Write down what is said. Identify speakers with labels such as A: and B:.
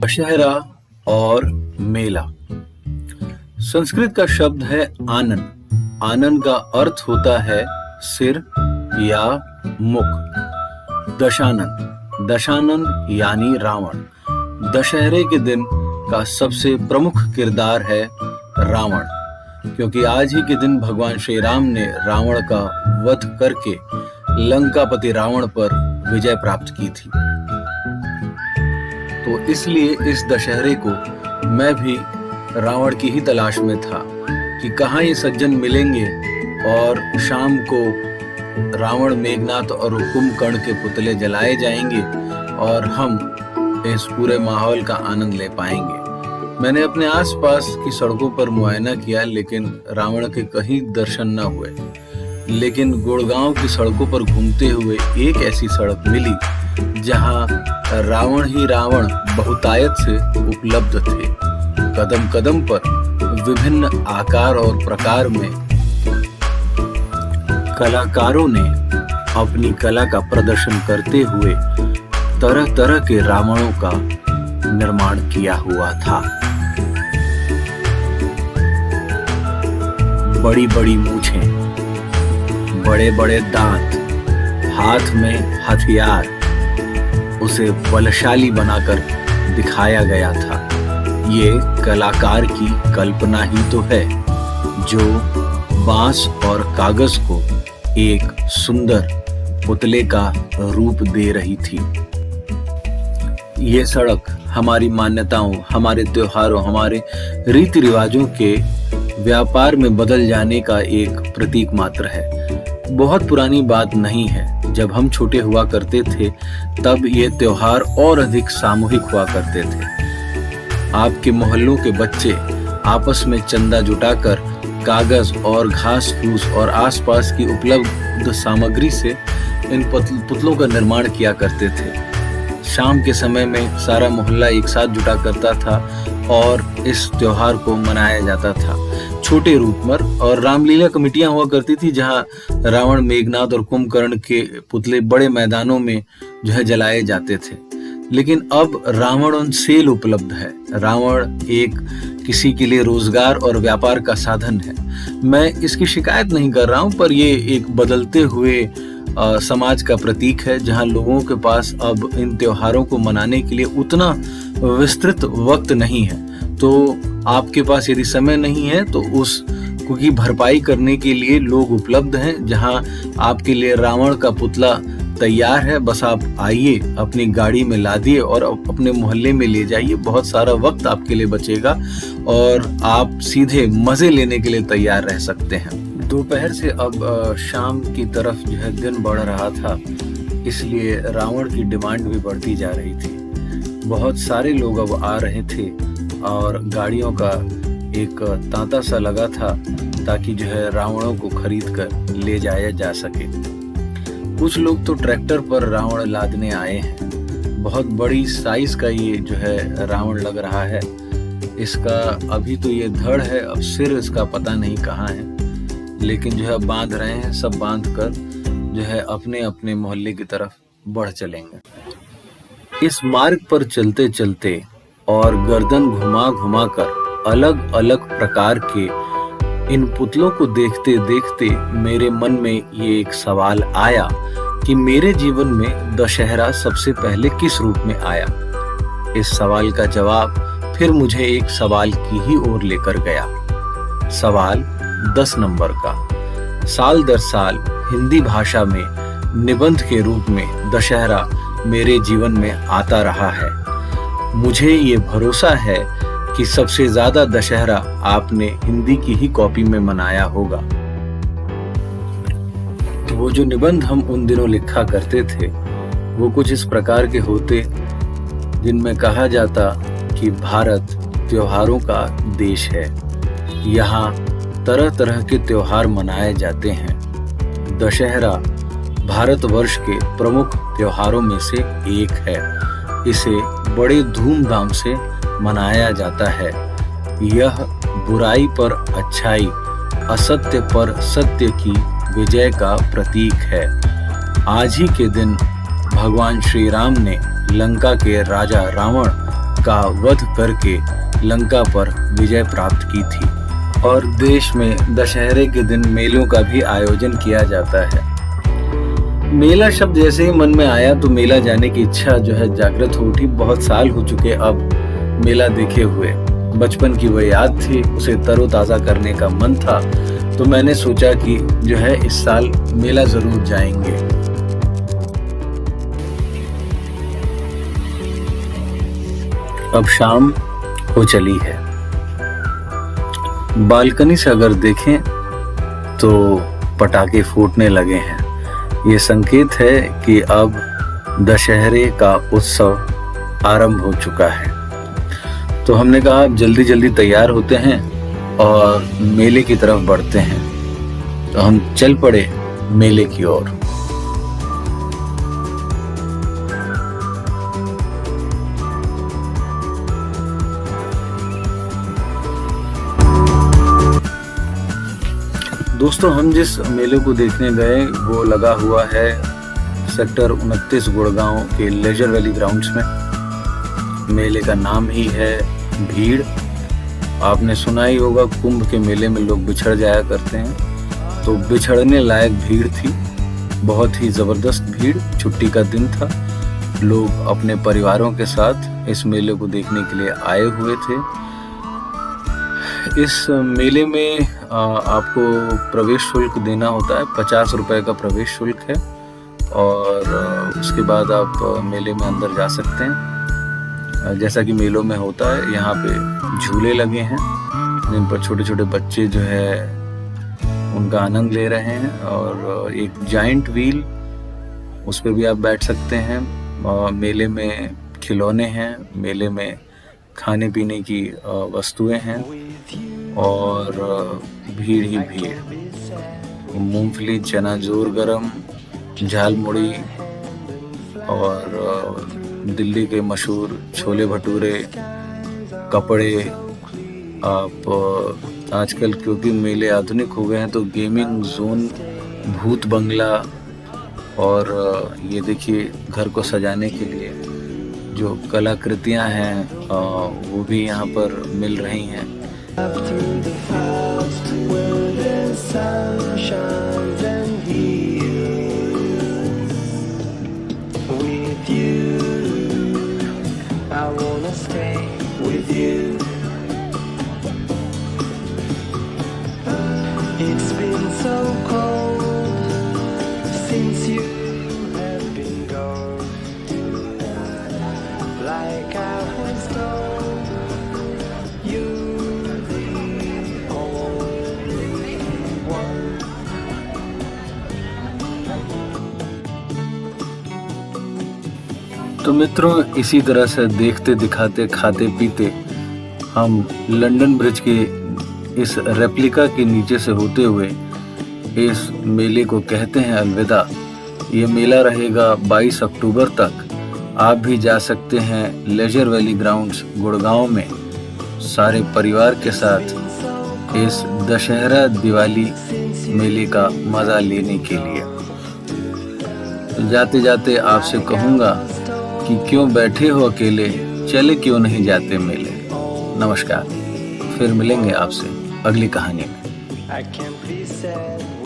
A: दशहरा और मेला। संस्कृत का शब्द है आनन। आनन का अर्थ होता है सिर या मुख। दशानन, दशानन यानी रावण। दशहरे के दिन का सबसे प्रमुख किरदार है रावण, क्योंकि आज ही के दिन भगवान श्री राम ने रावण का वध करके लंकापति रावण पर विजय प्राप्त की थी। तो इसलिए इस दशहरे को मैं भी रावण की ही तलाश में था कि कहाँ ये सज्जन मिलेंगे और शाम को रावण, मेघनाथ और कुंभकर्ण के पुतले जलाए जाएंगे और हम इस पूरे माहौल का आनंद ले पाएंगे। मैंने अपने आसपास की सड़कों पर मुआयना किया, लेकिन रावण के कहीं दर्शन न हुए। लेकिन गुड़गांव की सड़कों पर घूमते हुए एक ऐसी सड़क मिली जहां रावण ही रावण बहुतायत से उपलब्ध थे। कदम कदम पर विभिन्न आकार और प्रकार में कलाकारों ने अपनी कला का प्रदर्शन करते हुए तरह तरह के रावणों का निर्माण किया हुआ था। बड़ी बड़ी मूछें, बड़े बड़े दांत, हाथ में हथियार, उसे बलशाली बनाकर दिखाया गया था। ये कलाकार की कल्पना ही तो है, जो बांस और कागज को एक सुंदर पुतले का रूप दे रही थी। ये सड़क हमारी मान्यताओं, हमारे त्योहारों, हमारे रीति रिवाजों के व्यापार में बदल जाने का एक प्रतीक मात्र है। बहुत पुरानी बात नहीं है। जब हम छोटे हुआ करते थे तब ये त्योहार और अधिक सामूहिक हुआ करते थे। आपके मोहल्लों के बच्चे आपस में चंदा जुटाकर कागज और घास फूस और आसपास की उपलब्ध सामग्री से इन पुतलों का निर्माण किया करते थे। शाम के समय में सारा मोहल्ला एक साथ जुटा करता था और इस त्योहार को मनाया जाता था छोटे रूप में। और रामलीला कमेटियां हुआ करती थी जहां रावण, मेघनाथ और कुंभकर्ण के पुतले बड़े मैदानों में जो है जलाए जाते थे। लेकिन अब रावण ऑन सेल उपलब्ध है। रावण एक किसी के लिए रोजगार और व्यापार का साधन है। मैं इसकी शिकायत नहीं कर रहा हूं, पर ये एक बदलते हुए समाज का प्रतीक है, जहां लोगों के पास अब इन त्योहारों को मनाने के लिए उतना विस्तृत वक्त नहीं है। तो आपके पास यदि समय नहीं है तो उसको की भरपाई करने के लिए लोग उपलब्ध हैं, जहां आपके लिए रावण का पुतला तैयार है। बस आप आइए, अपनी गाड़ी में लादिए और अपने मोहल्ले में ले जाइए। बहुत सारा वक्त आपके लिए बचेगा और आप सीधे मजे लेने के लिए तैयार रह सकते हैं। दोपहर से अब शाम की तरफ जो है दिन बढ़ रहा था, इसलिए रावण की डिमांड भी बढ़ती जा रही थी। बहुत सारे लोग अब आ रहे थे और गाड़ियों का एक तांता सा लगा था ताकि जो है रावणों को खरीद कर ले जाया जा सके। कुछ लोग तो ट्रैक्टर पर रावण लादने आए हैं। बहुत बड़ी साइज का ये जो है रावण लग रहा है। इसका अभी तो ये धड़ है, अब सिर इसका पता नहीं कहाँ है, लेकिन जो है बांध रहे हैं। सब बांध कर जो है अपने अपने मोहल्ले की तरफ बढ़ चलेंगे। इस मार्ग पर चलते चलते और गर्दन घुमा घुमा कर अलग अलग प्रकार के इन पुतलों को देखते देखते मेरे मन में ये एक सवाल आया कि मेरे जीवन में दशहरा सबसे पहले किस रूप में आया। इस सवाल का जवाब फिर मुझे एक सवाल की ही ओर लेकर गया। सवाल 10 नंबर का। साल दर साल हिंदी भाषा में निबंध के रूप में दशहरा मेरे जीवन में आता रहा है। मुझे ये भरोसा है कि सबसे ज्यादा दशहरा आपने हिंदी की ही कॉपी में मनाया होगा। तो वो जो निबंध हम उन दिनों लिखा करते थे वो कुछ इस प्रकार के होते, जिनमें कहा जाता कि भारत त्योहारों का देश है। यहाँ तरह तरह के त्योहार मनाए जाते हैं। दशहरा भारतवर्ष के प्रमुख त्योहारों में से एक है। इसे बड़े धूमधाम से मनाया जाता है। यह बुराई पर अच्छाई, असत्य पर सत्य की विजय का प्रतीक है। आज ही के दिन भगवान श्री राम ने लंका के राजा रावण का वध करके लंका पर विजय प्राप्त की थी। और देश में दशहरे के दिन मेलों का भी आयोजन किया जाता है। मेला शब्द जैसे ही मन में आया तो मेला जाने की इच्छा जो है जागृत हो उठी। बहुत साल हो चुके अब मेला देखे हुए। बचपन की वह याद थी, उसे तरोताजा करने का मन था, तो मैंने सोचा कि जो है इस साल मेला जरूर जाएंगे। अब शाम हो चली है। बालकनी से अगर देखें तो पटाखे फूटने लगे हैं। ये संकेत है कि अब दशहरे का उत्सव आरंभ हो चुका है। तो हमने कहा अब जल्दी जल्दी तैयार होते हैं और मेले की तरफ बढ़ते हैं। तो हम चल पड़े मेले की ओर। दोस्तों, हम जिस मेले को देखने गए वो लगा हुआ है सेक्टर 29 गुड़गांव के लेजर वैली ग्राउंड्स में। मेले का नाम ही है भीड़। आपने सुना ही होगा कुंभ के मेले में लोग बिछड़ जाया करते हैं, तो बिछड़ने लायक भीड़ थी। बहुत ही जबरदस्त भीड़। छुट्टी का दिन था। लोग अपने परिवारों के साथ इस मेले को देखने के लिए आए हुए थे। इस मेले में आपको प्रवेश शुल्क देना होता है। 50 रुपए का प्रवेश शुल्क है और उसके बाद आप मेले में अंदर जा सकते हैं। जैसा कि मेलों में होता है, यहाँ पे झूले लगे हैं जिन पर छोटे छोटे बच्चे जो है उनका आनंद ले रहे हैं, और एक जाइंट व्हील, उस पर भी आप बैठ सकते हैं। मेले में खिलौने हैं, मेले में खाने पीने की वस्तुएं हैं और भीड़ ही भीड़। मूंगफली, चनाचूर गरम, झालमुड़ी और दिल्ली के मशहूर छोले भटूरे, कपड़े। आप आजकल क्योंकि मेले आधुनिक हो गए हैं तो गेमिंग जोन, भूत बंगला, और ये देखिए घर को सजाने के लिए जो कलाकृतियां हैं वो भी यहाँ पर मिल रही हैं।
B: It's been so cold since you have been gone. Like I was told, you're the only one.
A: तो मित्रों, इसी तरह से देखते दिखाते खाते पीते हम लंदन ब्रिज के इस रेप्लिका के नीचे से होते हुए इस मेले को कहते हैं अलविदा। ये मेला रहेगा 22 अक्टूबर तक। आप भी जा सकते हैं लेजर वैली ग्राउंड्स गुड़गांव में सारे परिवार के साथ इस दशहरा दिवाली मेले का मजा लेने के लिए। जाते जाते आपसे कहूँगा कि क्यों बैठे हो अकेले, चले क्यों नहीं जाते मेले। नमस्कार, फिर मिलेंगे आपसे अगली कहानी में।
B: I can't be sad.